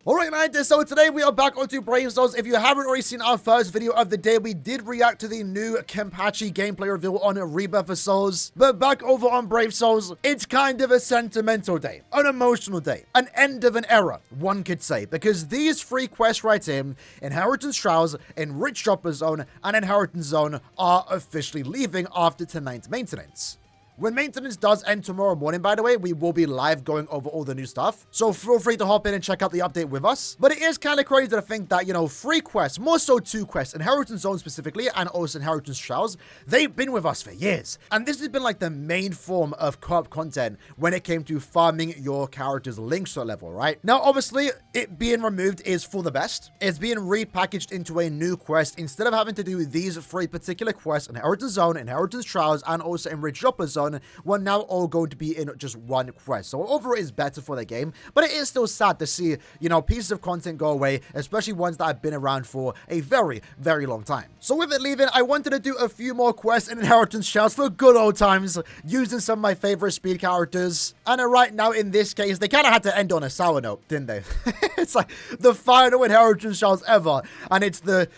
Alright guys, so today we are back onto Brave Souls. If you haven't already seen our first video of the day, we did react to the new Kenpachi gameplay reveal on Rebirth of Souls. But back over on Brave Souls, it's kind of a sentimental day, an emotional day, an end of an era, one could say, because these three quests right here, Inheritance Trials, Enriched Dropper Zone, and Inheritance Zone, are officially leaving after tonight's maintenance. When maintenance does end tomorrow morning, by the way, we will be live going over all the new stuff. So feel free to hop in and check out the update with us. But it is kind of crazy to think that, you know, 3 quests, more so 2 quests, Inheritance Zone specifically, and also Inheritance Trials, they've been with us for years. And this has been like the main form of co-op content when it came to farming your character's links level, right? Now, obviously, it being removed is for the best. It's being repackaged into a new quest. Instead of having to do these 3 particular quests, Inheritance Zone, Inheritance Trials, and also Enriched Dropper Zone, we're now all going to be in just one quest. So overall it is better for the game, but it is still sad to see, you know, pieces of content go away, especially ones that have been around for a very, very long time. So with it leaving, I wanted to do a few more quests in Inheritance Trials for good old times, using some of my favorite speed characters. And right now, in this case, they kind of had to end on a sour note, didn't they? It's like the final Inheritance Trials ever, and it's the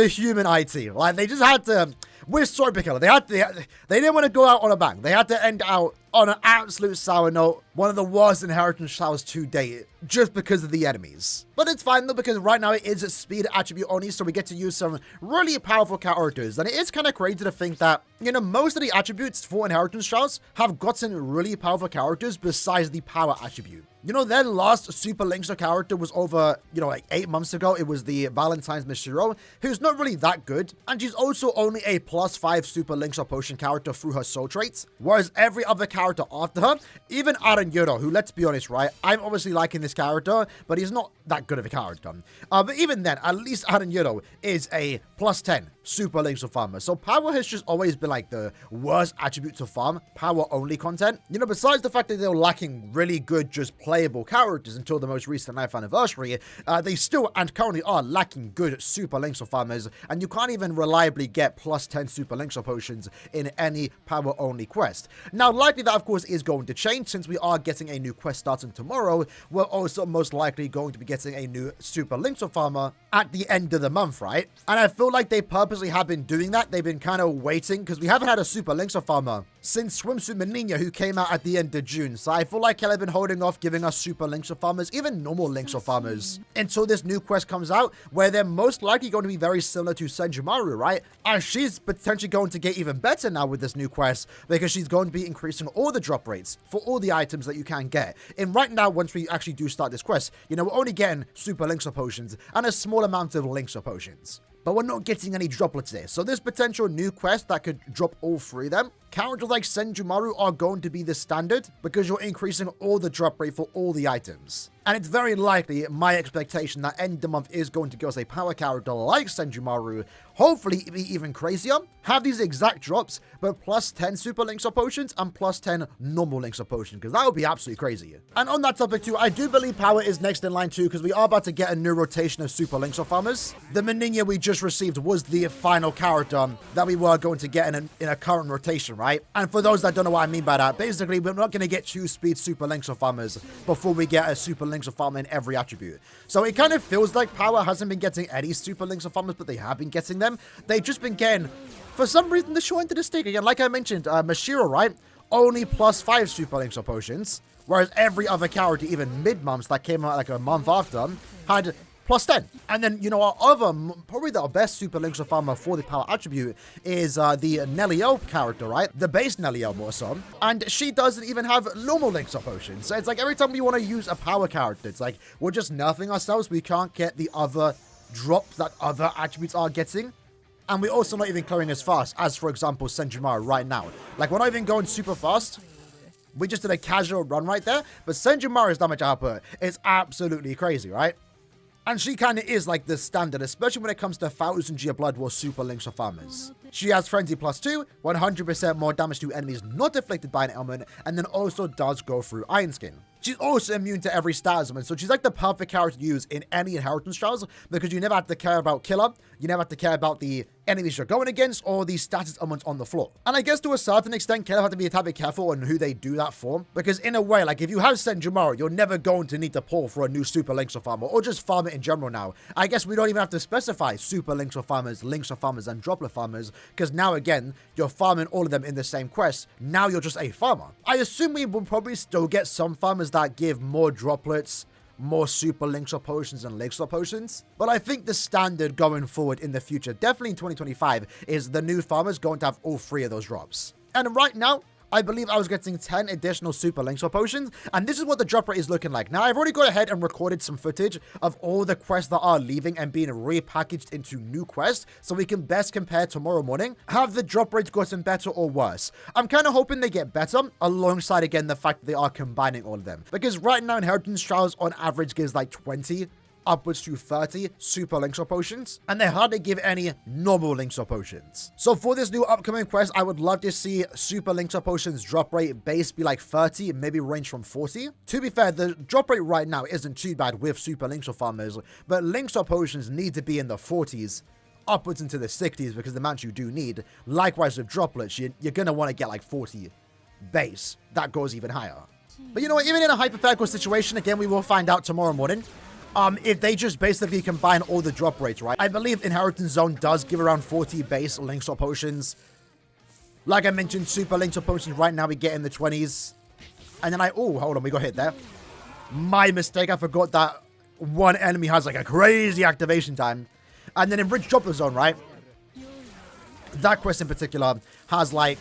human IT. Like, they just had to... We're sorry, because they didn't want to go out on a bang. They had to end out on an absolute sour note. One of the worst Inheritance Trials to date, just because of the enemies. But it's fine though, because right now it is a speed attribute only, so we get to use some really powerful characters. And it is kind of crazy to think that, you know, most of the attributes for Inheritance Trials have gotten really powerful characters besides the power attribute. You know, their last Super Linkster character was over, you know, like 8 months ago. It was the Valentine's Mishiro, who's not really that good. And she's also only a +5 Super Linkster potion character through her soul traits. Whereas every other character after her, even Aaroniero, who, let's be honest, right? I'm obviously liking this character, but he's not that good of a character. But even then, at least Aaroniero is a +10 Super Linkster farmer. So power has just always been like the worst attribute to farm, power only content. You know, besides the fact that they're lacking really good, just playable characters until the most recent 9th anniversary, they still and currently are lacking good Super Linkster farmers, and you can't even reliably get +10 Super Linkster potions in any power only quest. Now, likely that of course is going to change since we are getting a new quest starting tomorrow. We're also most likely going to be getting a new Super Linkster farmer at the end of the month, right? And I feel like they purposely have been doing that. They've been kind of waiting because we haven't had a Super Linkster farmer since Swimsuit Menina, who came out at the end of June. So I feel like they've been holding off giving us Super Linkster farmers, even normal Linkster farmers, until this new quest comes out, where they're most likely going to be very similar to Senjumaru, right? And she's potentially going to get even better now with this new quest, because she's going to be increasing all the drop rates for all the items that you can get. And right now, once we actually do start this quest, you know, we're only getting Super Linkster potions and a small amount of Linkster potions. But we're not getting any droplets there. So this potential new quest that could drop all 3 of them, characters like Senjumaru are going to be the standard because you're increasing all the drop rate for all the items. And it's very likely, my expectation, that end of the month is going to give us a power character like Senjumaru, hopefully be even crazier, have these exact drops, but +10 Super Linkster potions and +10 normal Linkster potions, because that would be absolutely crazy. And on that topic too, I do believe power is next in line too, because we are about to get a new rotation of Super Linkster farmers. The Menina we just received was the final character that we were going to get in a current rotation, right? And for those that don't know what I mean by that, basically we're not going to get 2 speed Super Linkster farmers before we get a Super Linkster farmer in every attribute. So it kind of feels like power hasn't been getting any Super Linkster farmers, but they have been getting them. They've just been getting, for some reason, the short end of the stick again. Like I mentioned, Mashiro, right? Only +5 Super Linkster potions, whereas every other character, even mid-months that came out like a month after, had +10. And then, you know, our other, probably the best Super Linkster farmer for the power attribute is the Nelio character, right? The base Nelio more so. And she doesn't even have normal Linkster potions. So it's like every time we want to use a power character, it's like we're just nerfing ourselves. We can't get the other drops that other attributes are getting. And we're also not even clearing as fast as, for example, Senjumaru right now. Like, we're not even going super fast. We just did a casual run right there. But Senjumaru's damage output is absolutely crazy, right? And she kind of is like the standard, especially when it comes to 1000 G Blood War Super Linkster farmers. She has Frenzy +2, 100% more damage to enemies not afflicted by an ailment, and then also does go through Iron Skin. She's also immune to every stat summon, so she's like the perfect character to use in any inheritance trials because you never have to care about killer, you never have to care about the enemies you're going against or the status elements on the floor. And I guess to a certain extent, kind of have to be a tad bit careful on who they do that for, because in a way, like if you have Senjumaro, you're never going to need to pull for a new super links or farmer, or just farm it in general now. I guess we don't even have to specify super links or farmers, and droplet farmers, because now again, you're farming all of them in the same quest. Now you're just a farmer. I assume we will probably still get some farmers that give more droplets, more super links or potions and links or potions, but I think the standard going forward in the future, definitely in 2025, is the new farmers going to have all 3 of those drops. And right now, I believe I was getting 10 additional super links or potions, and this is what the drop rate is looking like. Now, I've already gone ahead and recorded some footage of all the quests that are leaving and being repackaged into new quests, so we can best compare tomorrow morning. Have the drop rates gotten better or worse? I'm kind of hoping they get better, alongside, again, the fact that they are combining all of them. Because right now, Inheritance Trials on average gives like 20 upwards to 30 super links or potions, and they hardly give any normal links or potions. So for this new upcoming quest, I would love to see super links or potions drop rate base be like 30, maybe range from 40. To be fair, the drop rate right now isn't too bad with super links or farmers, but links or potions need to be in the 40s upwards into the 60s because the amount you do need. Likewise with droplets, you're going to want to get like 40 base. That goes even higher. But you know what, even in a hypothetical situation, again, we will find out tomorrow morning, if they just basically combine all the drop rates, right? I believe Inheritance Zone does give around 40 base links or potions. Like I mentioned, super links or potions right now we get in the 20s. And then oh, hold on, we got hit there. My mistake, I forgot that one enemy has like a crazy activation time. And then in Rich Droplet Zone, right? That quest in particular has like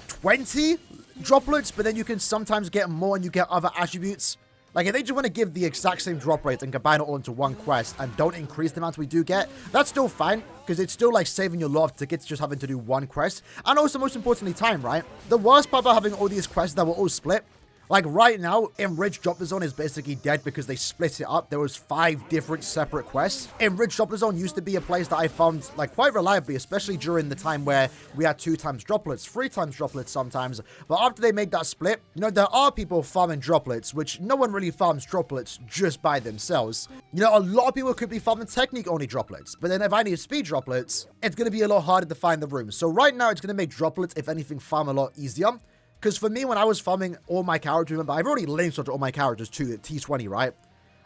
20 droplets, but then you can sometimes get more and you get other attributes. Like, if they just want to give the exact same drop rate and combine it all into one quest and don't increase the amount we do get, that's still fine, because it's still, like, saving your lot of tickets just having to do one quest. And also, most importantly, time, right? The worst part about having all these quests that were all split, like, right now, Enriched Droplet Zone is basically dead because they split it up. There was 5 different separate quests. Enriched Droplet Zone used to be a place that I found, like, quite reliably, especially during the time where we had 2 times droplets, 3 times droplets sometimes. But after they made that split, you know, there are people farming droplets, which no one really farms droplets just by themselves. You know, a lot of people could be farming technique-only droplets. But then if I need speed droplets, it's going to be a lot harder to find the room. So right now, it's going to make droplets, if anything, farm a lot easier. Because for me, when I was farming all my characters, remember, I've already linked to all my characters to T20, right?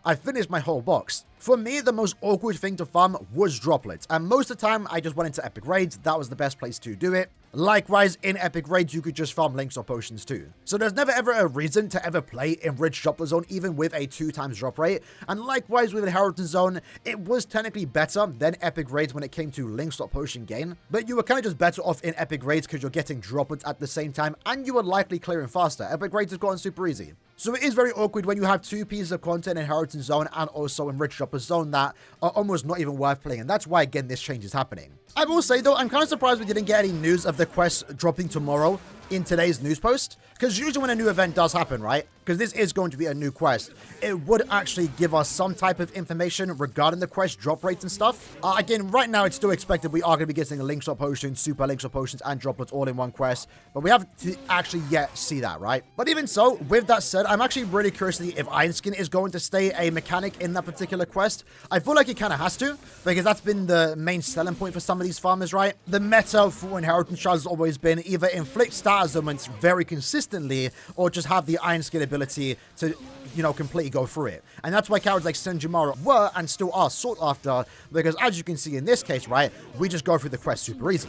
I finished my whole box. For me, the most awkward thing to farm was droplets. And most of the time, I just went into epic raids. That was the best place to do it. Likewise, in epic raids, you could just farm links or potions too. So there's never ever a reason to ever play Enriched Droplet Zone, even with a 2 times drop rate. And likewise with Inheritance Zone, it was technically better than epic raids when it came to links or potion gain. But you were kind of just better off in epic raids because you're getting droplets at the same time, and you were likely clearing faster. Epic raids have gotten super easy. So it is very awkward when you have 2 pieces of content in Inheritance Zone and also Enriched Droplet Zone that are almost not even worth playing. And that's why, again, this change is happening. I will say, though, I'm kind of surprised we didn't get any news of the quest dropping tomorrow in today's news post. Because usually when a new event does happen, right? Because this is going to be a new quest, it would actually give us some type of information regarding the quest drop rates and stuff. Again, right now, it's still expected we are going to be getting links or potions, super links or potions, and droplets all in one quest. But we haven't actually yet see that, right? But even so, with that said, I'm actually really curious to see if Iron Skin is going to stay a mechanic in that particular quest. I feel like it kind of has to, because that's been the main selling point for some of these farmers, right? The meta for Inheritance Trials has always been either inflict status ailments very consistently, or just have the Iron Skin ability to, you know, completely go through it. And that's why characters like Senjumaro were and still are sought after, because as you can see in this case, right, we just go through the quest super easy.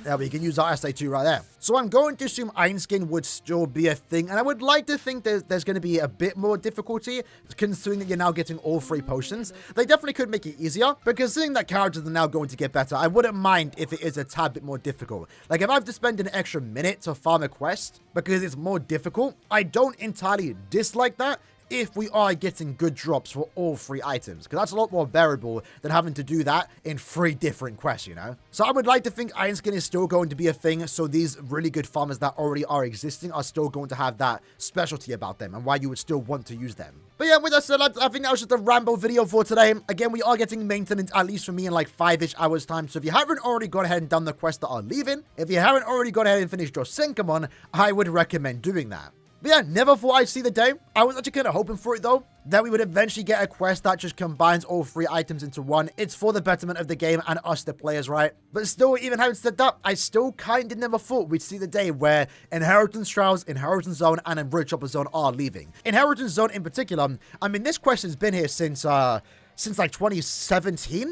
Yeah, we can use our SA2 right there. So I'm going to assume Iron Skin would still be a thing, and I would like to think there's going to be a bit more difficulty, considering that you're now getting all 3 potions. They definitely could make it easier, but considering that characters are now going to get better, I wouldn't mind if it is a tad bit more difficult. Like, if I have to spend an extra minute to farm a quest because it's more difficult, I don't entirely dislike that, if we are getting good drops for all 3 items, because that's a lot more bearable than having to do that in 3 different quests, you know? So I would like to think Iron Skin is still going to be a thing, so these really good farmers that already are existing are still going to have that specialty about them, and why you would still want to use them. But yeah, with that said, I think that was just a ramble video for today. Again, we are getting maintenance, at least for me, in like 5-ish hours time, so if you haven't already gone ahead and done the quests that are leaving, if you haven't already gone ahead and finished your Senkamon, I would recommend doing that. But yeah, never thought I'd see the day. I was actually kind of hoping for it though, that we would eventually get a quest that just combines all 3 items into one. It's for the betterment of the game and us, the players, right? But still, even having said that, I still kind of never thought we'd see the day where Inheritance Trials, Inheritance Zone, and Enrich Chopper Zone are leaving. Inheritance Zone in particular, I mean, this quest has been here since like 2017,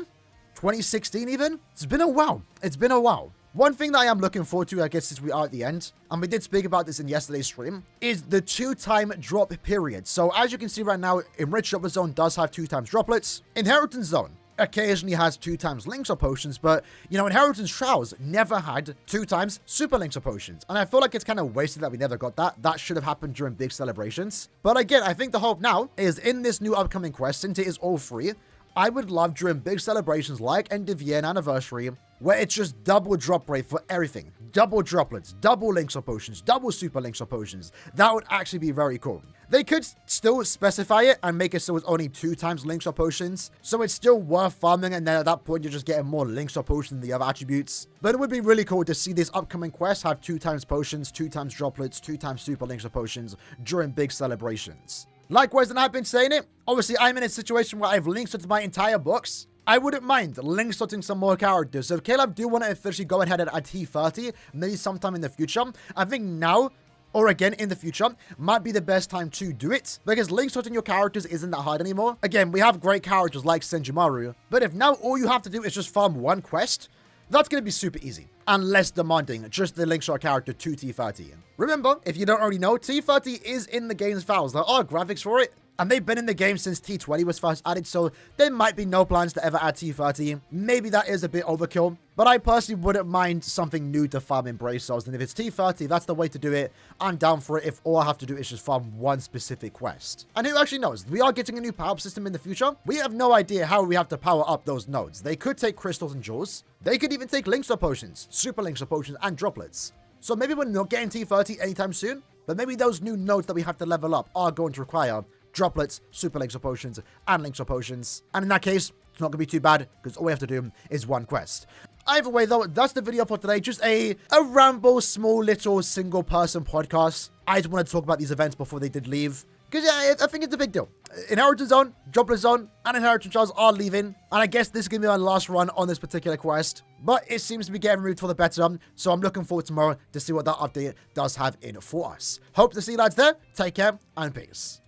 2016 even. It's been a while. It's been a while. One thing that I am looking forward to, I guess, since we are at the end, and we did speak about this in yesterday's stream, is the 2-time drop period. So as you can see right now, Enriched Chopper Zone does have 2 times droplets. Inheritance Zone occasionally has 2 times links or potions, but, you know, Inheritance Trials never had 2 times super links or potions. And I feel like it's kind of wasted that we never got that. That should have happened during big celebrations. But again, I think the hope now is in this new upcoming quest, since it is all free, I would love during big celebrations like end of year and anniversary, where it's just double drop rate for everything. Double droplets, double links or potions, double super links or potions. That would actually be very cool. They could still specify it and make it so it's only 2 times links or potions, so it's still worth farming, and then at that point you're just getting more links or potions than the other attributes. But it would be really cool to see this upcoming quest have 2 times potions, 2 times droplets, 2 times super links or potions during big celebrations. Likewise, and I've been saying it, obviously I'm in a situation where I've linked sorted my entire box. I wouldn't mind link sorting some more characters. So if Caleb do want to officially go ahead at T30, maybe sometime in the future, I think now, or again in the future, might be the best time to do it, because link sorting your characters isn't that hard anymore. Again, we have great characters like Senjumaru, but if now all you have to do is just farm 1 quest, that's going to be super easy and less demanding, just the link shot character to T30. Remember, if you don't already know, T30 is in the game's files. There are graphics for it, and they've been in the game since T20 was first added, so there might be no plans to ever add T30. Maybe that is a bit overkill, but I personally wouldn't mind something new to farm in Brave Souls, and if it's T30, that's the way to do it. I'm down for it if all I have to do is just farm 1 specific quest. And who actually knows? We are getting a new power-up system in the future. We have no idea how we have to power up those nodes. They could take crystals and jewels. They could even take links or potions, super links or potions, and droplets. So maybe we're not getting T30 anytime soon, but maybe those new nodes that we have to level up are going to require droplets, super links or potions, and links or potions. And in that case, it's not going to be too bad, because all we have to do is 1 quest. Either way, though, that's the video for today. Just a ramble, small, little, single-person podcast. I just want to talk about these events before they did leave, because, yeah, I think it's a big deal. Inheritance Zone, Droplet Zone, and Inheritance Trials are leaving, and I guess this is going to be my last run on this particular quest, but it seems to be getting moved for the better, so I'm looking forward tomorrow to see what that update does have in for us. Hope to see you lads there. Take care, and peace.